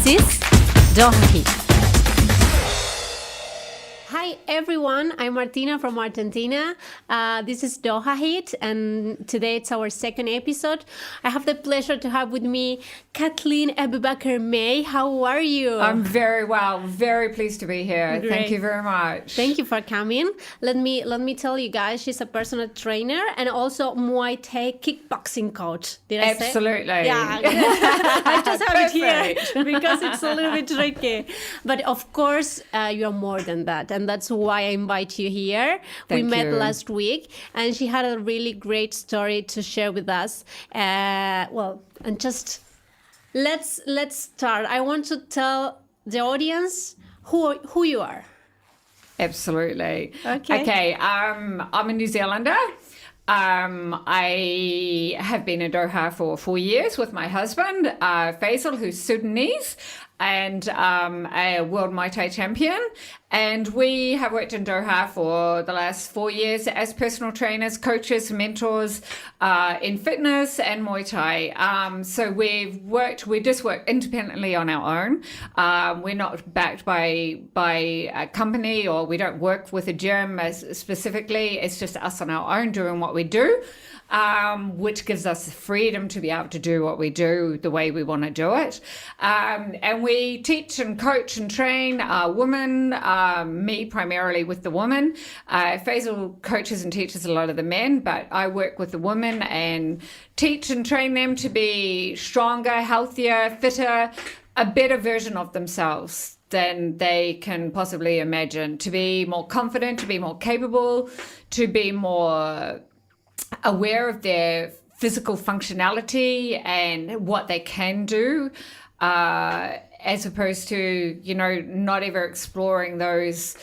This is Doha Heat. Hi everyone, I'm Martina from Argentina. This is Doha Heat, and today it's our second episode. I have the pleasure to have with me Caitlin AbuBaker May. How are you? I'm very well, very pleased to be here. Great. Thank you very much. Thank you for coming. Let me tell you guys, she's a personal trainer and also Muay Thai kickboxing coach. Did I say? Absolutely. Yeah, I just have it here because it's a little bit tricky. But of course, you are more than that, and that's why I invite you here. Thank we met you. last week, and she had a really great story to share with us. And just let's start. I want to tell the audience who you are. Absolutely. Okay. I'm a New Zealander. I have been in Doha for 4 years with my husband, Faisal, who's Sudanese, and a world Muay Thai champion. And we have worked in Doha for the last 4 years as personal trainers, coaches, mentors in fitness and Muay Thai. So we just work independently on our own. We're not backed by a company, or we don't work with a gym specifically. It's just us on our own doing what we do. Which gives us the freedom to be able to do what we do the way we want to do it. And we teach and coach and train women, me primarily with the women. Faisal coaches and teaches a lot of the men, but I work with the women and teach and train them to be stronger, healthier, fitter, a better version of themselves than they can possibly imagine, to be more confident, to be more capable, to be more aware of their physical functionality and what they can do, as opposed to, not ever exploring those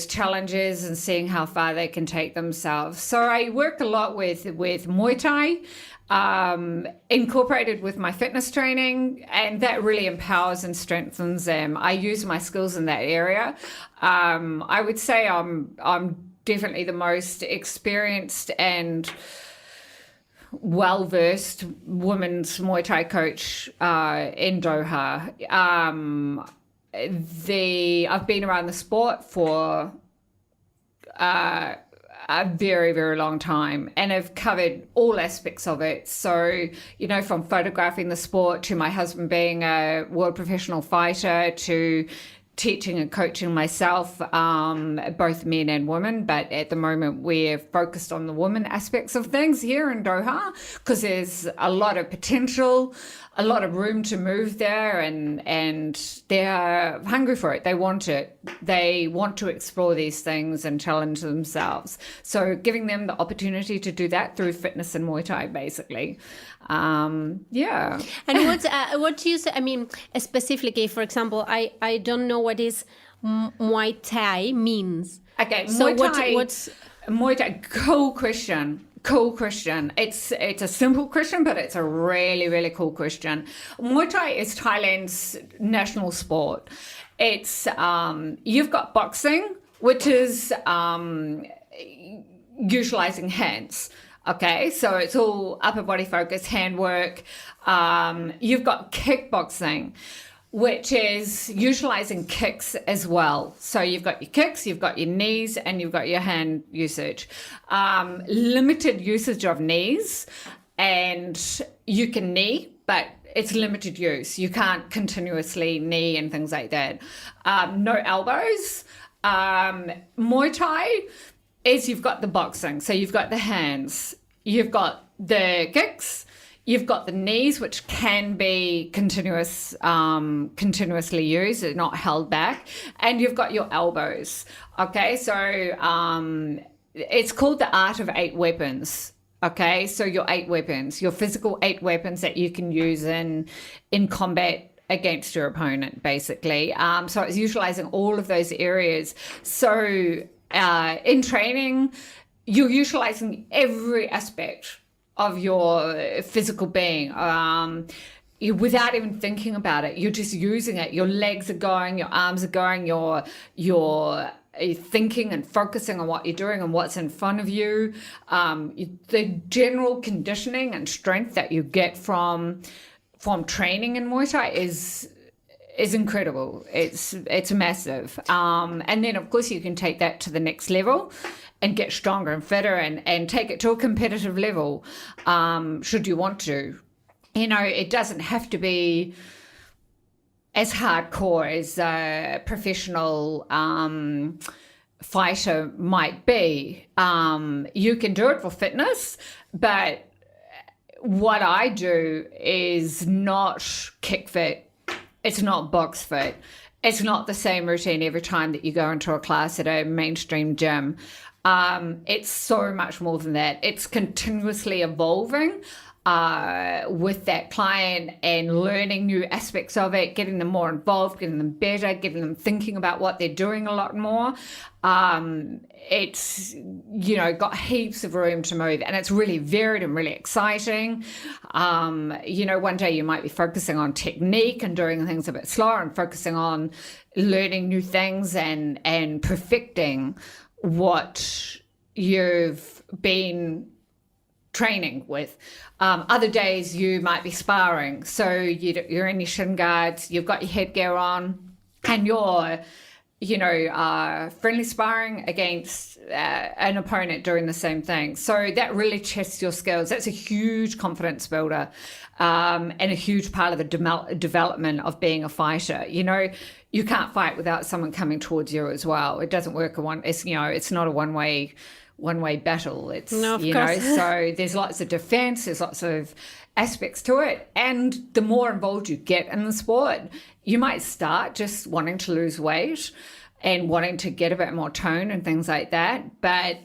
challenges and seeing how far they can take themselves. So I work a lot with Muay Thai, incorporated with my fitness training, and that really empowers and strengthens them. I use my skills in that area. I would say I'm definitely the most experienced and well-versed women's Muay Thai coach in Doha. I've been around the sport for a very, very long time, and I've covered all aspects of it. So, from photographing the sport to my husband being a world professional fighter to teaching and coaching myself, both men and women, but at the moment we're focused on the women aspects of things here in Doha because there's a lot of potential, a lot of room to move there, and they're hungry for it. They want it. They want to explore these things and challenge themselves. So giving them the opportunity to do that through fitness and Muay Thai, basically. Yeah. And what do you say? I mean, specifically, for example, I don't know what is Muay Thai means. Okay, so Muay Thai, what's Muay Thai? Cool question. It's a simple question, but it's a really, really cool question. Muay Thai is Thailand's national sport. It's you've got boxing, which is utilizing hands. Okay, so it's all upper body focus, handwork. You've got kickboxing, which is utilizing kicks as well. So you've got your kicks, you've got your knees, and you've got your hand usage. Limited usage of knees, and you can knee, but it's limited use. You can't continuously knee and things like that. No elbows. Muay Thai is you've got the boxing, so you've got the hands, you've got the kicks, you've got the knees, which can be continuously used, they're not held back, and you've got your elbows. Okay, so it's called the art of 8 weapons. Okay, so your 8 weapons, your physical 8 weapons that you can use in combat against your opponent, basically. So it's utilizing all of those areas. So in training, you're utilizing every aspect of your physical being without even thinking about it. You're just using it. Your legs are going, your arms are going, you're thinking and focusing on what you're doing and what's in front of you. The general conditioning and strength that you get from form training in Muay Thai is incredible. It's massive. And then, of course, you can take that to the next level and get stronger and fitter and take it to a competitive level, should you want to. You know, it doesn't have to be as hardcore as a professional fighter might be. You can do it for fitness, but what I do is not kick fit. It's not box fit. It's not the same routine every time that you go into a class at a mainstream gym. It's so much more than that. It's continuously evolving with that client and learning new aspects of it, getting them more involved, getting them better, getting them thinking about what they're doing a lot more. It's, you know, got heaps of room to move, and it's really varied and really exciting. You know, one day you might be focusing on technique and doing things a bit slower and focusing on learning new things and perfecting what you've been training with. Other days you might be sparring, so you're in your shin guards, you've got your headgear on, and you're, you know, friendly sparring against an opponent doing the same thing. So that really tests your skills. That's a huge confidence builder, and a huge part of the development of being a fighter. You know, you can't fight without someone coming towards you as well. It doesn't work it's not a one-way battle. It's, no, you know, so there's lots of defense, there's lots of aspects to it. And the more involved you get in the sport, you might start just wanting to lose weight and wanting to get a bit more tone and things like that. But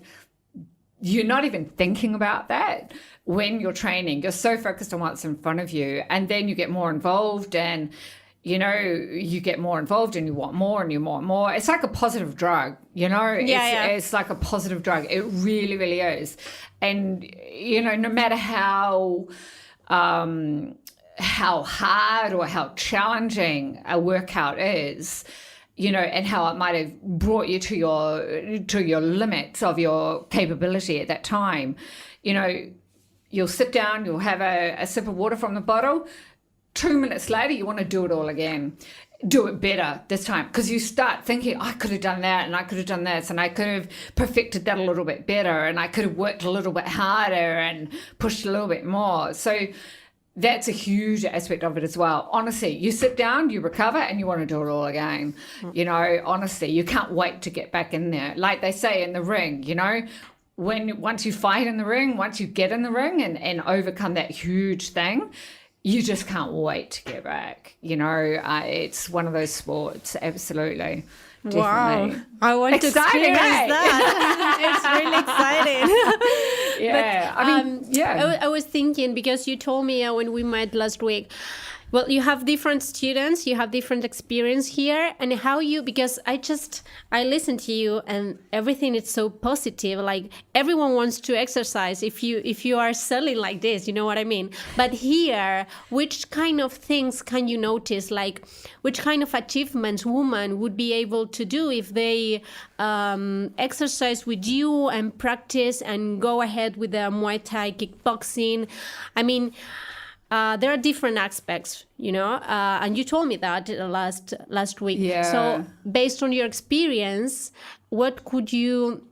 you're not even thinking about that when you're training. You're so focused on what's in front of you. And then you get more involved, and you know, you get more involved and you want more and you want more. It's like a positive drug, you know? It's like a positive drug. It really, really is. And, you know, no matter how hard or how challenging a workout is, you know, and how it might have brought you to your limits of your capability at that time, you know, you'll sit down, you'll have a sip of water from the bottle. 2 minutes later, you want to do it all again. Do it better this time, because you start thinking, I could have done that, and I could have done this, and I could have perfected that a little bit better, and I could have worked a little bit harder and pushed a little bit more. So that's a huge aspect of it as well. Honestly, you sit down, you recover, and you want to do it all again. You know, honestly, you can't wait to get back in there. Like they say in the ring, you know, once you fight in the ring, once you get in the ring and overcome that huge thing, you just can't wait to get back. You know, it's one of those sports, absolutely. Definitely. Wow. I want to experience that. It's really exciting. Yeah. But, I mean, yeah. I was thinking, because you told me when we met last week, well, you have different students, you have different experience here, and how you, because I listen to you and everything is so positive. Like, everyone wants to exercise if you are selling like this, you know what I mean? But here, which kind of things can you notice? Like, which kind of achievements women would be able to do if they exercise with you and practice and go ahead with the Muay Thai kickboxing? I mean, there are different aspects, you know, and you told me that last week. Yeah. So based on your experience, what could you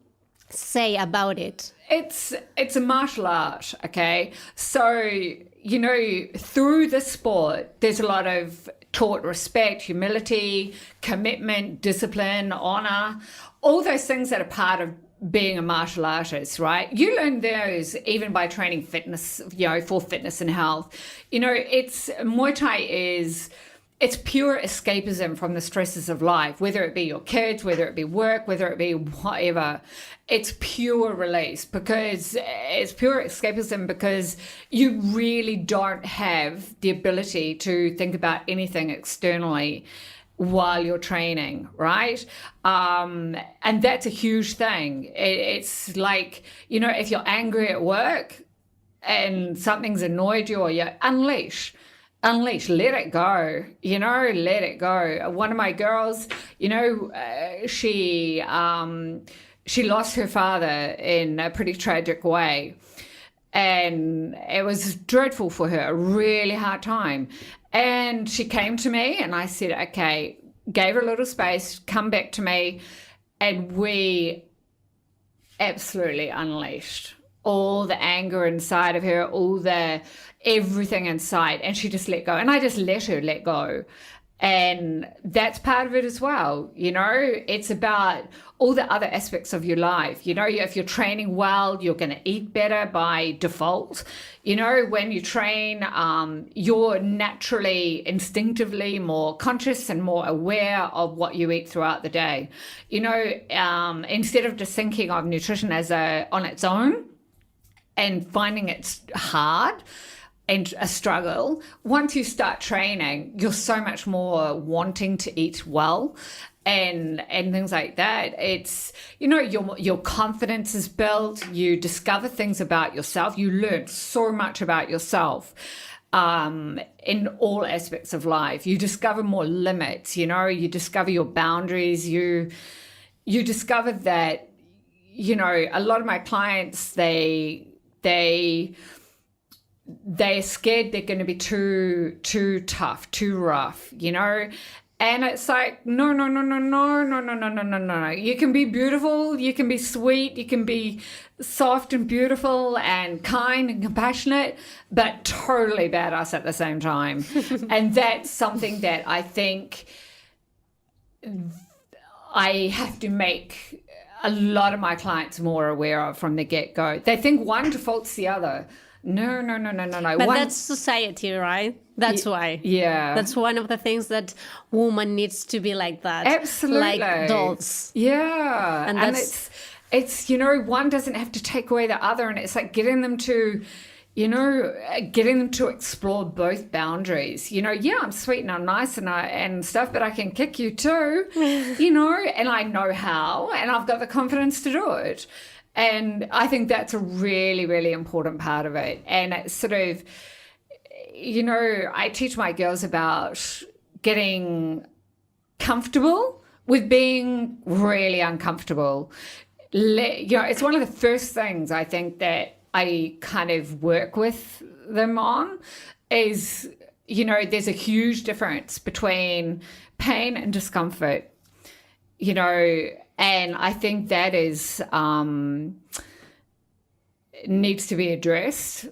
say about it? It's a martial art, okay? So, you know, through the sport, there's a lot of taught respect, humility, commitment, discipline, honor, all those things that are part of being a martial artist, right? You learn those even by training fitness, you know, for fitness and health. You know, Muay Thai it's pure escapism from the stresses of life, whether it be your kids, whether it be work, whether it be whatever. It's pure release, because it's pure escapism, because you really don't have the ability to think about anything externally while you're training, right? And that's a huge thing. It's like, you know, if you're angry at work and something's annoyed you, or you unleash, let it go, you know, let it go. One of my girls, you know, she lost her father in a pretty tragic way. And it was dreadful for her, a really hard time. And she came to me and I said, okay, gave her a little space, come back to me. And we absolutely unleashed all the anger inside of her, all the everything inside. And she just let go. And I just let her let go. And that's part of it as well. It's about all the other aspects of your life. If you're training well, you're going to eat better by default. When you train, you're naturally, instinctively more conscious and more aware of what you eat throughout the day. Instead of just thinking of nutrition as on its own and finding it hard and a struggle, once you start training, you're so much more wanting to eat well and things like that. It's, your confidence is built. You discover things about yourself. You learn so much about yourself in all aspects of life. You discover more limits, you discover your boundaries. You discover that, a lot of my clients, they're scared they're going to be too tough, too rough, and it's like, no. You can be beautiful, you can be sweet, you can be soft and beautiful and kind and compassionate, but totally badass at the same time. And that's something that I think I have to make a lot of my clients more aware of from the get-go. They think one defaults the other. No. But that's society, right? That's why. Yeah. That's one of the things that woman needs to be like that. Absolutely. Like dolls. Yeah. And it's one doesn't have to take away the other. And it's like getting them to explore both boundaries. I'm sweet and I'm nice and stuff, but I can kick you too, and I know how, and I've got the confidence to do it. And I think that's a really, really important part of it. And it's sort of, I teach my girls about getting comfortable with being really uncomfortable. It's one of the first things I think that I kind of work with them on is, there's a huge difference between pain and discomfort, and I think that is needs to be addressed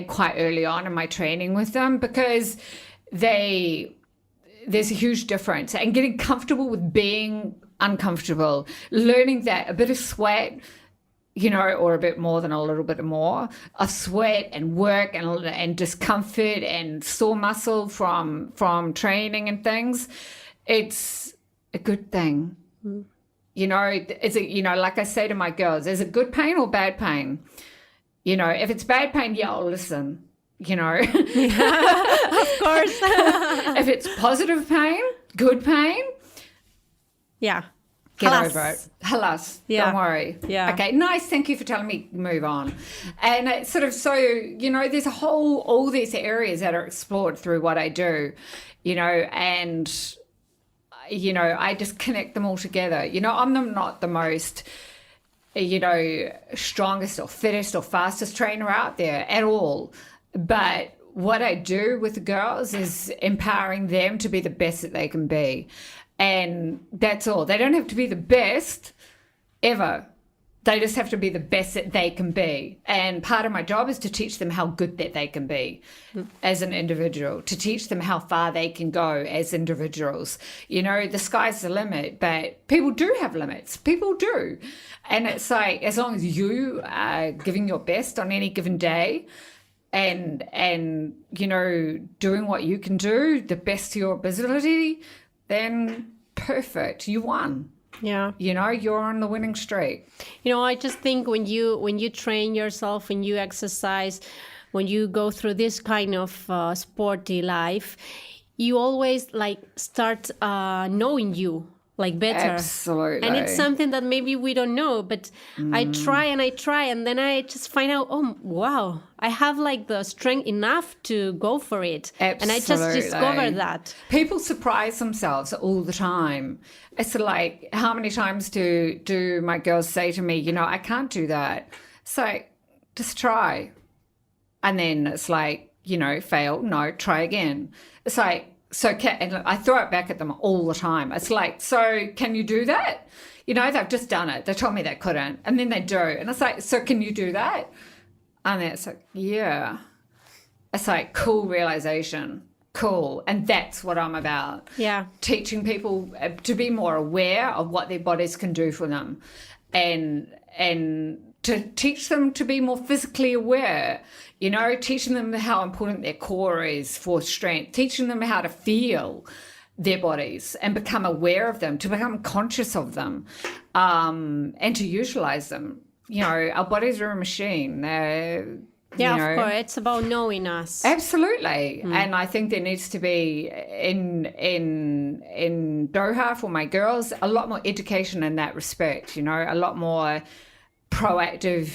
quite early on in my training with them, because there's a huge difference. And getting comfortable with being uncomfortable, learning that a bit of sweat, or a bit more than a little bit more of sweat and work and discomfort and sore muscle from training and things, it's a good thing. Is it, like I say to my girls, is it good pain or bad pain? If it's bad pain, yeah, I'll listen, Yeah, of course. If it's positive pain, good pain, yeah, get over it. Halas. Yeah. Don't worry. Yeah. Okay, nice. Thank you for telling me move on. And it's sort of, so, there's all these areas that are explored through what I do, and I just connect them all together. I'm not the most, strongest or fittest or fastest trainer out there at all. But what I do with the girls is empowering them to be the best that they can be. And that's all. They don't have to be the best ever. They just have to be the best that they can be. And part of my job is to teach them how good that they can be as an individual, to teach them how far they can go as individuals. The sky's the limit, but people do have limits. People do. And it's like, as long as you are giving your best on any given day and doing what you can do, the best to your ability, then perfect. You won. Yeah. You're on the winning streak. I just think when you train yourself, when you exercise, when you go through this kind of sporty life, you always start knowing you better. Absolutely. And it's something that maybe we don't know, but I try, and then I just find out, oh, wow, I have the strength enough to go for it. Absolutely. And I just discovered that. People surprise themselves all the time. It's like, how many times do my girls say to me, I can't do that. So just try. And then it's like, fail, no, try again. It's like, and I throw it back at them all the time. It's like, so can you do that? They've just done it. They told me they couldn't. And then they do. And it's like, so can you do that? And then it's like, yeah. It's like, cool realization. Cool. And that's what I'm about. Yeah. Teaching people to be more aware of what their bodies can do for them, and to teach them to be more physically aware, teaching them how important their core is for strength, teaching them how to feel their bodies and become aware of them, to become conscious of them, and to utilize them. Our bodies are a machine. Of course, it's about knowing us. Absolutely. And I think there needs to be in Doha for my girls a lot more education in that respect, a lot more proactive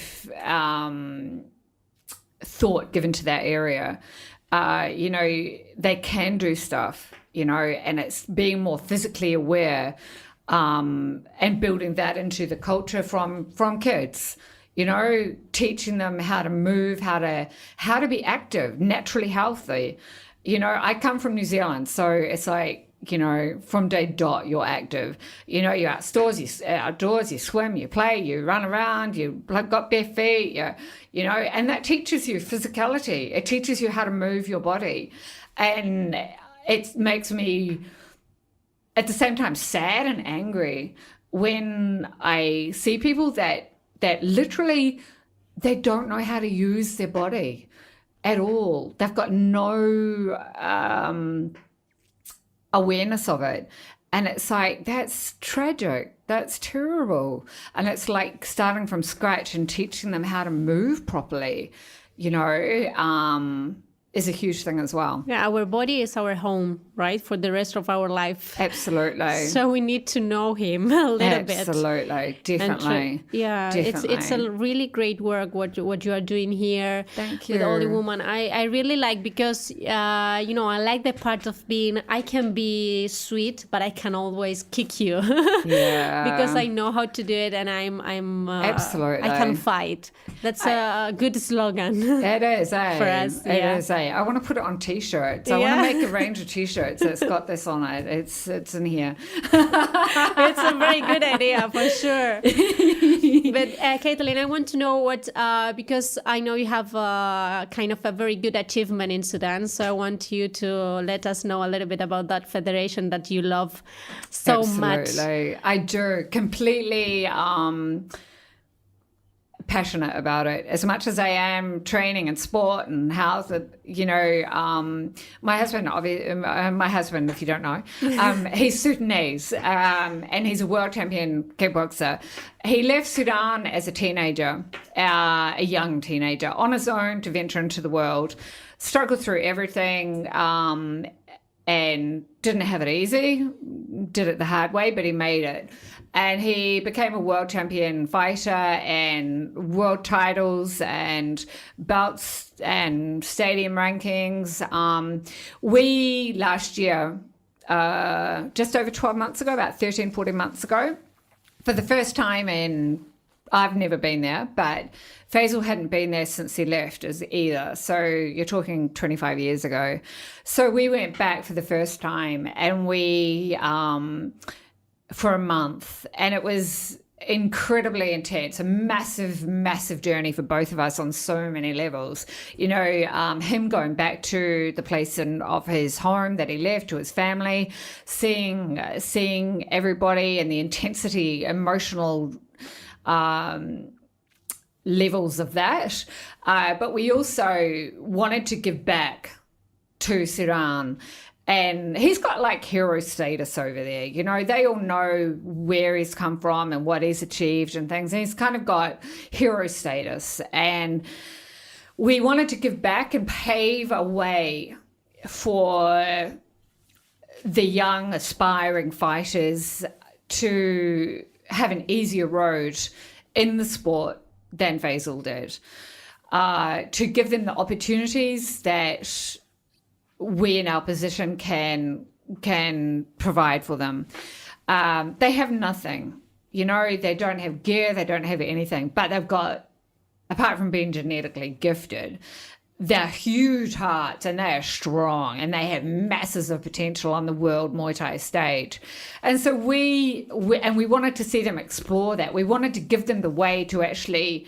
thought given to that area. They can do stuff, and it's being more physically aware, and building that into the culture from kids. Teaching them how to move, how to be active, naturally healthy. I come from New Zealand, so it's like, from day dot, you're active. You're outdoors, you swim, you play, you run around, you got bare feet, and that teaches you physicality. It teaches you how to move your body. And it makes me, at the same time, sad and angry when I see people that literally they don't know how to use their body at all. They've got no awareness of it. And it's like, that's tragic. That's terrible. And it's like starting from scratch and teaching them how to move properly, is a huge thing as well. Yeah, our body is our home, right, for the rest of our life. Absolutely. So we need to know him a little bit. Absolutely, definitely. Definitely. It's a really great work what you are doing here. Thank you. With all the women. I really like, because I like the part of being, I can be sweet, but I can always kick you. Yeah. Because I know how to do it, and I'm absolutely, I can fight. That's a good slogan. It is, for us. It is, I want to put it on t-shirts. I want to make a range of t-shirts that's got this on it. It's in here. It's a very good idea, for sure. But Caitlin, I want to know what, because I know you have kind of a very good achievement in Sudan, so I want you to let us know a little bit about that federation that you love so much. Absolutely. I do. Completely passionate about it. As much as I am training and sport and health, my husband, if you don't know, he's Sudanese, and he's a world champion kickboxer. He left Sudan as a teenager, a young teenager, on his own to venture into the world, struggled through everything, and didn't have it easy, did it the hard way, but he made it. And he became a world champion fighter, and world titles and belts and stadium rankings. We last year, just over 12 months ago, about 13, 14 months ago, for the first time I've never been there, but Faisal hadn't been there since he left either. So you're talking 25 years ago. So we went back for the first time, and we, for a month, and it was incredibly intense, a massive, massive journey for both of us on so many levels. Him going back to the place of his home that he left, to his family, seeing everybody and the intensity, emotional levels of that. But we also wanted to give back to Sudan. And he's got like hero status over there. They all know where he's come from and what he's achieved and things. And he's kind of got hero status. And we wanted to give back and pave a way for the young aspiring fighters to have an easier road in the sport than Faisal did, to give them the opportunities that we in our position can provide for them. They have nothing, they don't have gear, they don't have anything, but they've got apart from being genetically gifted, they're huge hearts and they are strong and they have masses of potential on the world Muay Thai stage. And so we wanted to see them explore that. We wanted to give them the way to actually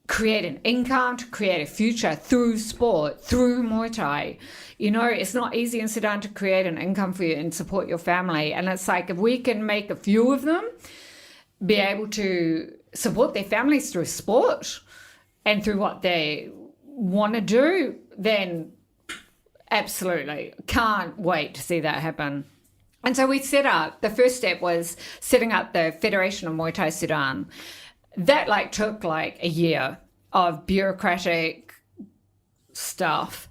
create an income, to create a future through sport, through Muay Thai. You know, it's not easy in Sudan to create an income for you and support your family. And it's like, if we can make a few of them be able to support their families through sport and through what they want to do, then absolutely can't wait to see that happen. And so we set up, the first step was setting up the Federation of Muay Thai Sudan. That took a year of bureaucratic stuff,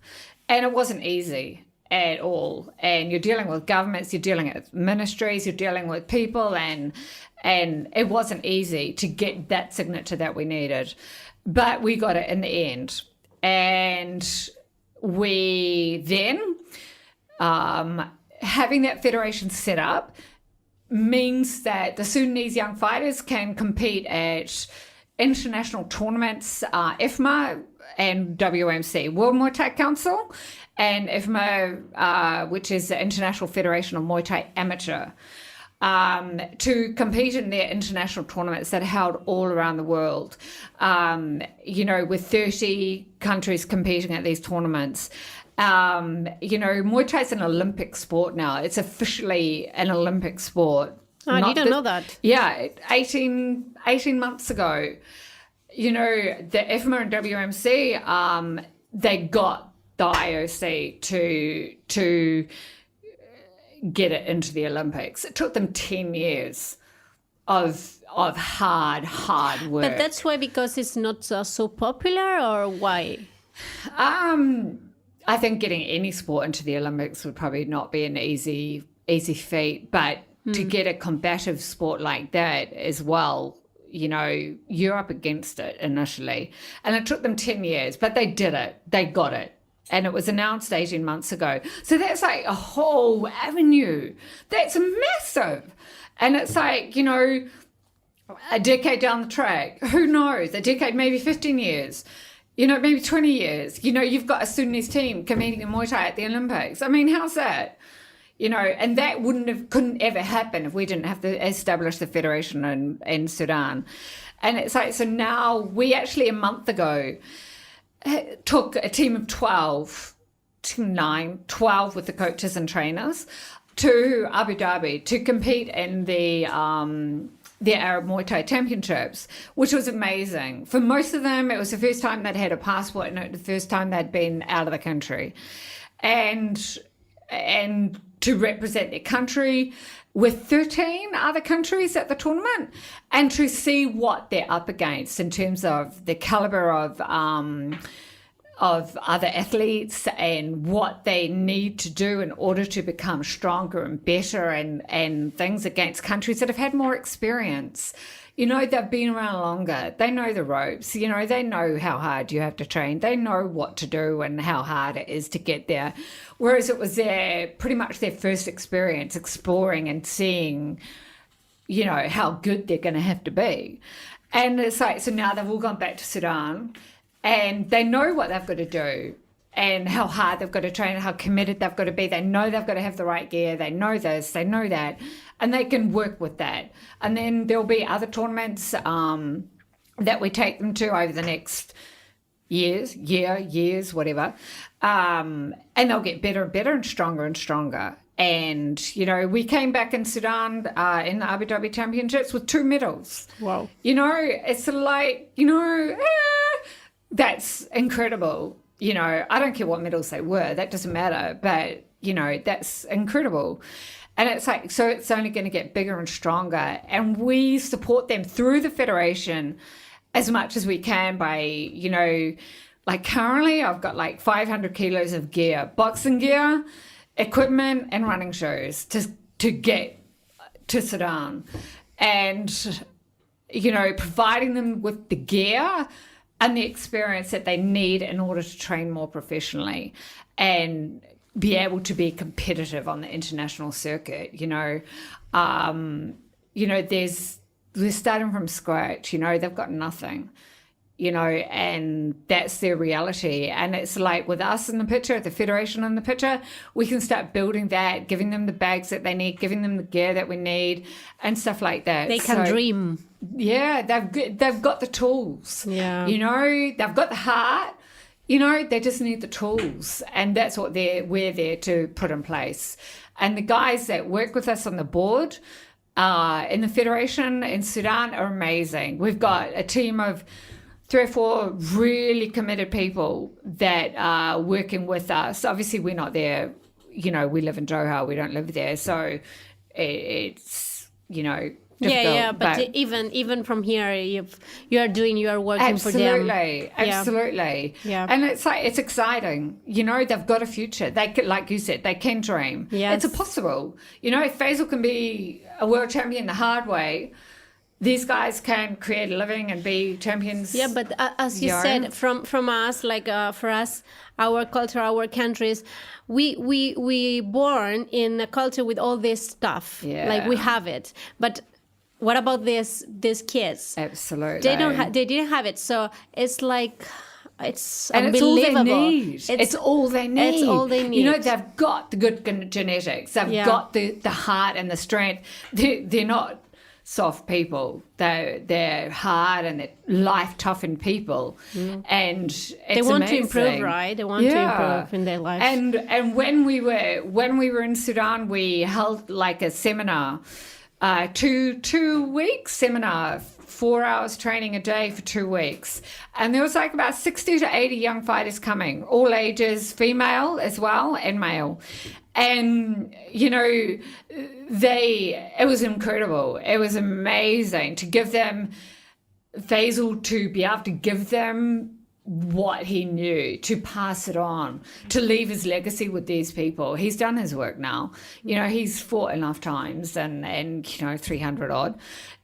and it wasn't easy at all. And you're dealing with governments, you're dealing with ministries, you're dealing with people, and it wasn't easy to get that signature that we needed, but we got it in the end. And we then having that federation set up means that the Sudanese young fighters can compete at international tournaments, IFMA and WMC, World Muay Thai Council, and IFMA, which is the International Federation of Muay Thai Amateur, to compete in their international tournaments that are held all around the world, with 30 countries competing at these tournaments. Muay Thai is an Olympic sport now. It's officially an Olympic sport. Oh, I didn't know that. Yeah, 18 months ago, the IFMA and WMC, they got the IOC to get it into the Olympics. It took them 10 years of hard work. But that's why, because it's not so popular, or why? I think getting any sport into the Olympics would probably not be an easy feat, but to get a combative sport like that as well, you're up against it initially. And it took them 10 years, but they did it. They got it. And it was announced 18 months ago. So that's like a whole avenue. That's massive. And it's like, a decade down the track, who knows? A decade, maybe 15 years. Maybe 20 years, you've got a Sudanese team competing in Muay Thai at the Olympics. I mean, how's that? And that couldn't ever happen if we didn't have to establish the federation in Sudan. And it's like, so now we actually a month ago took a team of 12 with the coaches and trainers to Abu Dhabi to compete in the Arab Muay Thai Championships, which was amazing. For most of them, it was the first time they'd had a passport and the first time they'd been out of the country. And to represent their country with 13 other countries at the tournament, and to see what they're up against in terms of the caliber of other athletes and what they need to do in order to become stronger and better, and things against countries that have had more experience. They've been around longer. They know the ropes. They know how hard you have to train. They know what to do and how hard it is to get there. Whereas it was pretty much their first experience exploring and seeing, how good they're going to have to be. And it's like, so now they've all gone back to Sudan, and they know what they've got to do and how hard they've got to train and how committed they've got to be. They know they've got to have the right gear. They know this, they know that, and they can work with that. And then there'll be other tournaments that we take them to over the next years, whatever. And they'll get better and better and stronger. And, we came back in Sudan in the Abu Dhabi Championships with 2 medals. Wow. It's like, that's incredible. I don't care what medals they were. That doesn't matter. But, that's incredible. And it's like, so it's only going to get bigger and stronger. And we support them through the federation as much as we can by, currently I've got 500 kilos of gear, boxing gear, equipment, and running shoes to get to Sudan. And, providing them with the gear and the experience that they need in order to train more professionally and be able to be competitive on the international circuit. They're starting from scratch. They've got nothing. and that's their reality. And it's like with us in the picture, the Federation in the picture, we can start building that, giving them the bags that they need, giving them the gear that we need and stuff like that. They can dream. Yeah, they've got the tools. Yeah. They've got the heart. They just need the tools. And that's what we're there to put in place. And the guys that work with us on the board in the Federation in Sudan are amazing. We've got a team of 3 or 4 really committed people that are working with us. Obviously, we're not there. We live in Doha. We don't live there. So it's, difficult. Yeah, but even from here, you are working for them. Absolutely. Yeah. And it's exciting. They've got a future. They could, like you said, they can dream. Yes. It's possible. If Faisal can be a world champion the hard way, these guys can create a living and be champions. Yeah, but as you said, from us, like for us, our culture, our countries, we born in a culture with all this stuff. Yeah. Like we have it, but what about these kids? Absolutely. They didn't have it, so it's like it's and unbelievable. It's all they need. It's all they need. They've got the good genetics. They've got the heart and the strength. They're not soft people. They're hard and they're life toughened people. And it's they want amazing. to improve, right? They want to improve in their life. And when we were in Sudan, we held like a seminar. 2 weeks seminar, 4 hours training a day for 2 weeks. And there was like about 60 to 80 young fighters coming, all ages, female as well and male. And, it was incredible. It was amazing to give them, Faisal to be able to give them what he knew, to pass it on, to leave his legacy with these people. He's done his work now. He's fought enough times and 300 odd,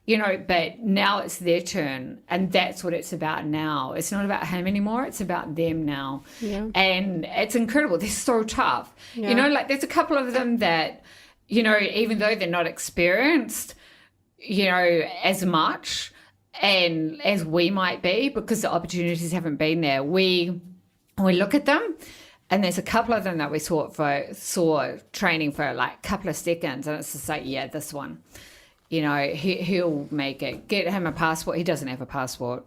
but now it's their turn. And that's what it's about now. It's not about him anymore. It's about them now. Yeah. And it's incredible. They're so tough. Yeah. There's a couple of them that, even though they're not experienced, as much, and as we might be, because the opportunities haven't been there, we look at them, and there's a couple of them that we saw training for like a couple of seconds, and it's just like, yeah, this one, he'll make it. Get him a passport. He doesn't have a passport.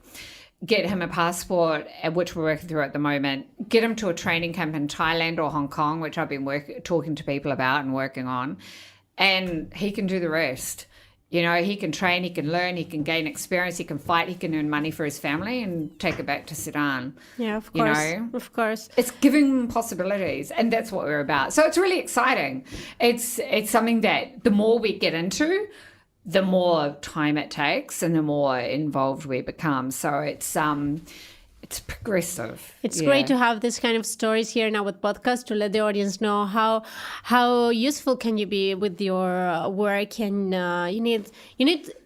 Get him a passport, which we're working through at the moment. Get him to a training camp in Thailand or Hong Kong, which I've been talking to people about and working on, and he can do the rest. He can train, he can learn, he can gain experience, he can fight, he can earn money for his family and take it back to Sudan. Yeah, of course. Of course. It's giving them possibilities, and that's what we're about. So it's really exciting. It's something that the more we get into, the more time it takes and the more involved we become. So it's progressive. It's great to have this kind of stories here in our podcast to let the audience know how useful can you be with your work, and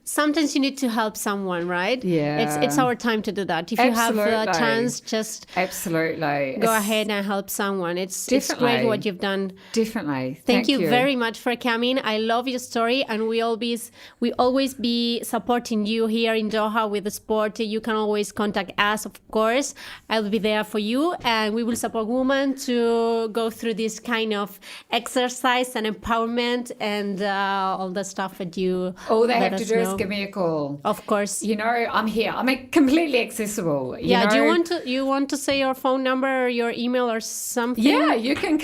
sometimes you need to help someone, right? Yeah. It's our time to do that. If you have a chance, just absolutely go ahead and help someone. It's great what you've done. Definitely. Thank you very much for coming. I love your story, and we always be supporting you here in Doha with the sport. You can always contact us, of course. I'll be there for you, and we will support women to go through this kind of exercise and empowerment and all the stuff that you all they have to do is give me a call. Of course. I'm here. I'm completely accessible. Do you want to say your phone number or your email or something? Yeah, you can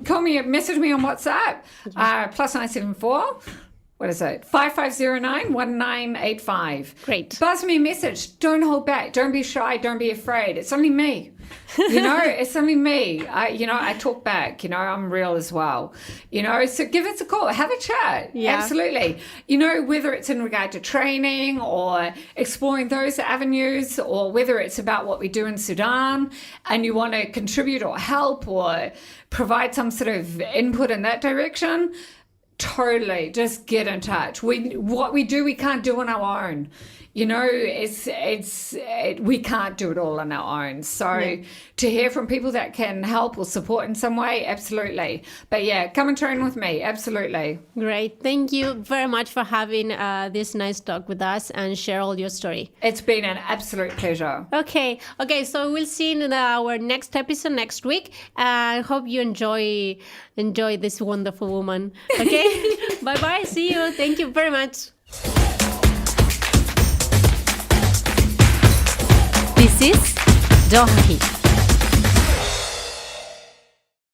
call me, message me on WhatsApp. +974. What is it? 5509-1985. Great. Buzz me a message. Don't hold back. Don't be shy. Don't be afraid. It's only me. It's only me. I talk back. I'm real as well. So give us a call. Have a chat. Yeah. Absolutely. Whether it's in regard to training or exploring those avenues, or whether it's about what we do in Sudan and you want to contribute or help or provide some sort of input in that direction, totally, just get in touch. What we do, we can't do on our own. we can't do it all on our own. So to hear from people that can help or support in some way, absolutely. But yeah, come and train with me, absolutely. Great. Thank you very much for having this nice talk with us and share all your story. It's been an absolute pleasure. Okay. So we'll see you in our next episode next week. I hope you enjoy this wonderful woman. Okay. Bye-bye. See you. Thank you very much. This is Doha Heat.